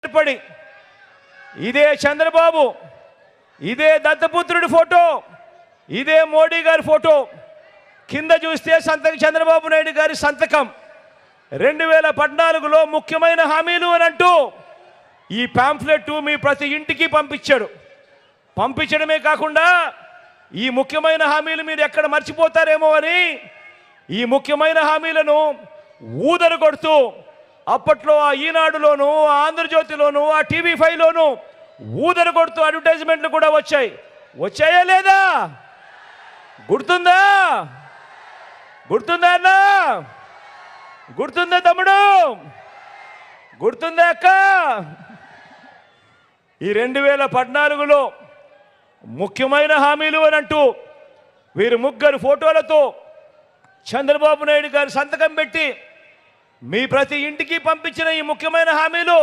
ఏర్పడి ఇదే చంద్రబాబు, ఇదే దత్తపుత్రుడి ఫోటో, ఇదే మోడీ గారి ఫోటో, కింద చూస్తే సంతకం చంద్రబాబు నాయుడు గారి సంతకం. 2014లో ముఖ్యమైన హామీలు అని అంటూ ఈ పాంఫ్లెట్ మీ ప్రతి ఇంటికి పంపించాడు. పంపించడమే కాకుండా ఈ ముఖ్యమైన హామీలు మీరు ఎక్కడ మర్చిపోతారేమో అని ఈ ముఖ్యమైన హామీలను ఊదరు కొడుతూ అప్పట్లో ఆ ఈనాడులోను, ఆ ఆంధ్రజ్యోతిలోను, ఆ TV5లోను ఊదరు కొడుతూ అడ్వర్టైజ్మెంట్లు కూడా వచ్చాయా లేదా? గుర్తుందా అన్నా? గుర్తుందా తమ్ముడు? గుర్తుందా అక్క? ఈ 2014లో ముఖ్యమైన హామీలు అని అంటూ వీరు ముగ్గురు ఫోటోలతో చంద్రబాబు నాయుడు గారు సంతకం పెట్టి మీ ప్రతి ఇంటికి పంపించిన ఈ ముఖ్యమైన హామీలు